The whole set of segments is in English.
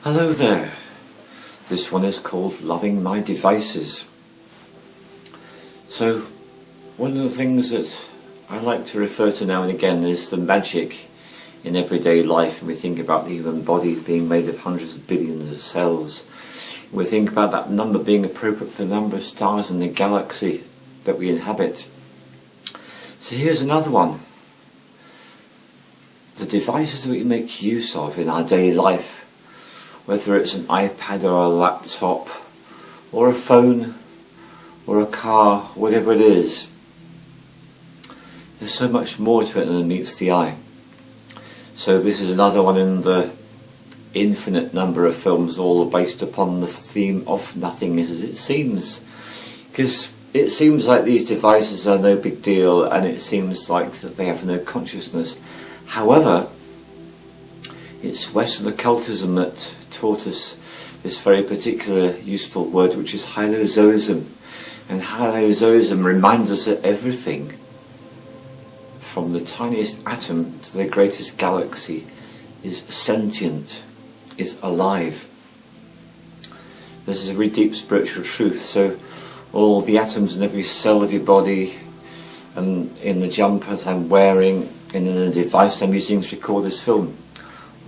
Hello there. This one is called Loving My Devices. So, one of the things that I like to refer to now and again is the magic in everyday life. And we think about the human body being made of hundreds of billions of cells. We think about that number being appropriate for the number of stars in the galaxy that we inhabit. So here's another one. The devices that we make use of in our daily life, whether it's an iPad or a laptop or a phone or a car, whatever it is, there's so much more to it than meets the eye. So this is another one in the infinite number of films, all based upon the theme of nothing is as it seems. Because it seems like these devices are no big deal, and it seems like that they have no consciousness. However, it's Western occultism that taught us this very particular useful word, which is hylozoism. And hylozoism reminds us that everything, from the tiniest atom to the greatest galaxy, is sentient, is alive. This is a really deep spiritual truth. So all the atoms in every cell of your body, and in the jumper that I'm wearing, and in the device I'm using to record this film,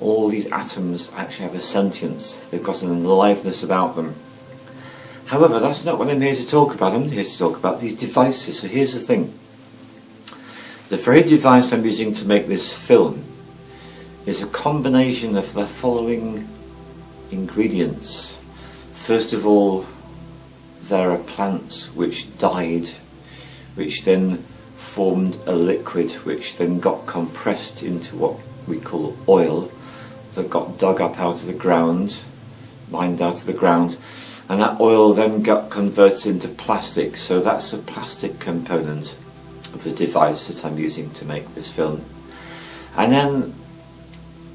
all these atoms actually have a sentience. They've got an aliveness about them. However, that's not what I'm here to talk about. I'm here to talk about these devices. So here's the thing. The very device I'm using to make this film is a combination of the following ingredients. First of all, there are plants which died, which then formed a liquid, which then got compressed into what we call oil, that got dug up out of the ground, mined out of the ground, and that oil then got converted into plastic. So that's the plastic component of the device that I'm using to make this film. And then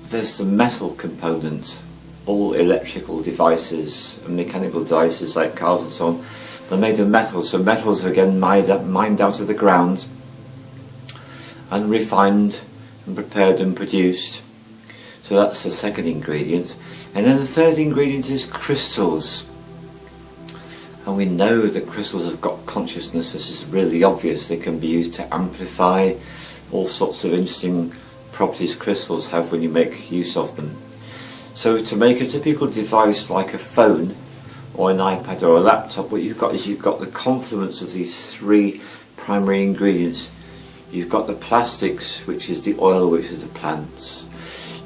there's the metal component. All electrical devices and mechanical devices like cars and so on, they're made of metal. So metals are again mined out of the ground and refined and prepared and produced. So that's the second ingredient. And then the third ingredient is crystals. And we know that crystals have got consciousness. This is really obvious. They can be used to amplify all sorts of interesting properties crystals have when you make use of them. So to make a typical device like a phone or an iPad or a laptop, what you've got is you've got the confluence of these three primary ingredients. You've got the plastics, which is the oil, which is the plants.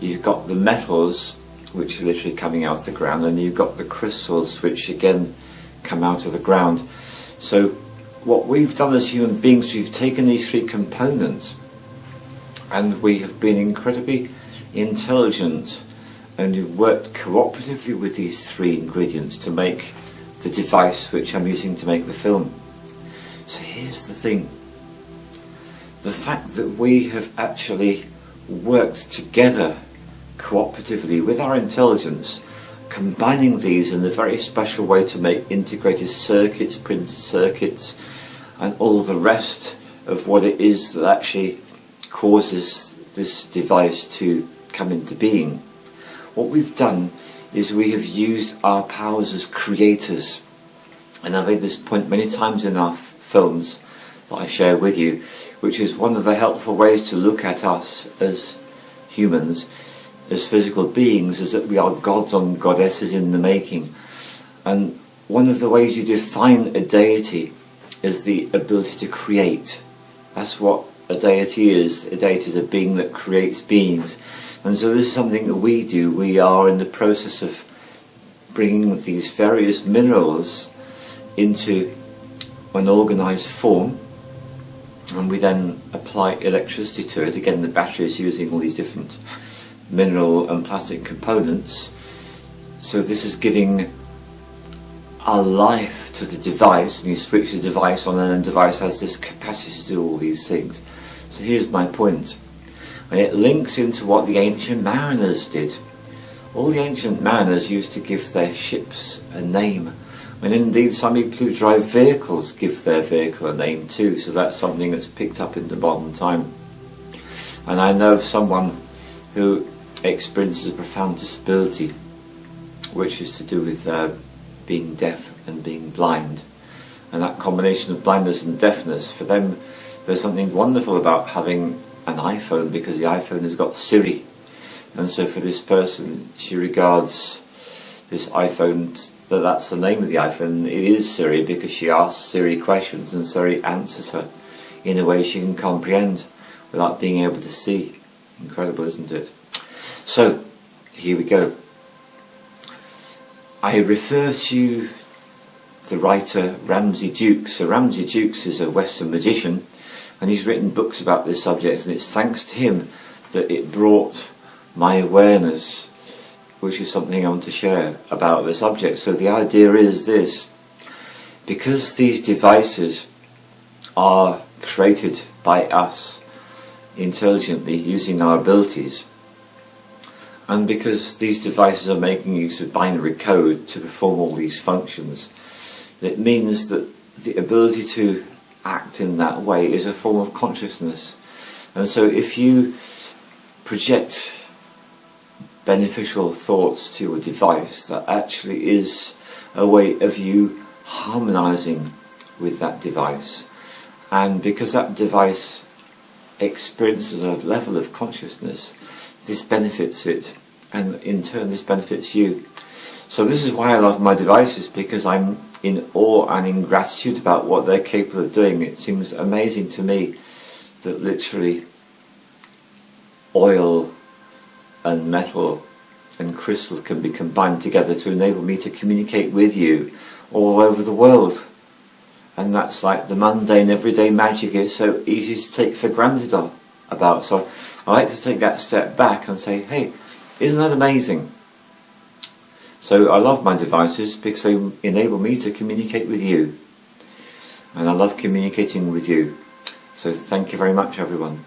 You've got the metals, which are literally coming out of the ground, and you've got the crystals, which again come out of the ground. So what we've done as human beings, we've taken these three components and we have been incredibly intelligent, and we've worked cooperatively with these three ingredients to make the device which I'm using to make the film. So here's the thing. The fact that we have actually worked together cooperatively with our intelligence, combining these in a very special way to make integrated circuits, printed circuits, and all the rest of what it is that actually causes this device to come into being. What we've done is we have used our powers as creators, and I've made this point many times in our films that I share with you, which is one of the helpful ways to look at us as humans, as physical beings, is that we are gods and goddesses in the making. And one of the ways you define a deity is the ability to create. That's what a deity is. A deity is a being that creates beings. And so this is something that we do. We are in the process of bringing these various minerals into an organised form, and we then apply electricity to it. Again, the battery is using all these different mineral and plastic components. So this is giving a life to the device, and you switch the device on, and the device has this capacity to do all these things. So here's my point. And it links into what the ancient mariners did. All the ancient mariners used to give their ships a name. And indeed some people who drive vehicles give their vehicle a name too. So that's something that's picked up in the modern time. And I know of someone who experiences a profound disability, which is to do with being deaf and being blind. And that combination of blindness and deafness, for them, there's something wonderful about having an iPhone, because the iPhone has got Siri. And so for this person, she regards this iPhone, that's the name of the iPhone, it is Siri, because she asks Siri questions and Siri answers her in a way she can comprehend without being able to see. Incredible, isn't it? So, here we go. I refer to the writer Ramsay Jukes. So Ramsay Jukes is a Western magician, and he's written books about this subject, and it's thanks to him that it brought my awareness, which is something I want to share about the subject. So the idea is this: because these devices are created by us intelligently using our abilities, and because these devices are making use of binary code to perform all these functions, it means that the ability to act in that way is a form of consciousness. And so if you project beneficial thoughts to a device, that actually is a way of you harmonizing with that device. And because that device experiences a level of consciousness, this benefits it, and in turn this benefits you. So this is why I love my devices, because I'm in awe and in gratitude about what they're capable of doing. It seems amazing to me that literally oil and metal and crystal can be combined together to enable me to communicate with you all over the world. And that's like the mundane everyday magic is so easy to take for granted about. So I like to take that step back and say, hey, isn't that amazing? So I love my devices because they enable me to communicate with you. And I love communicating with you. So thank you very much, everyone.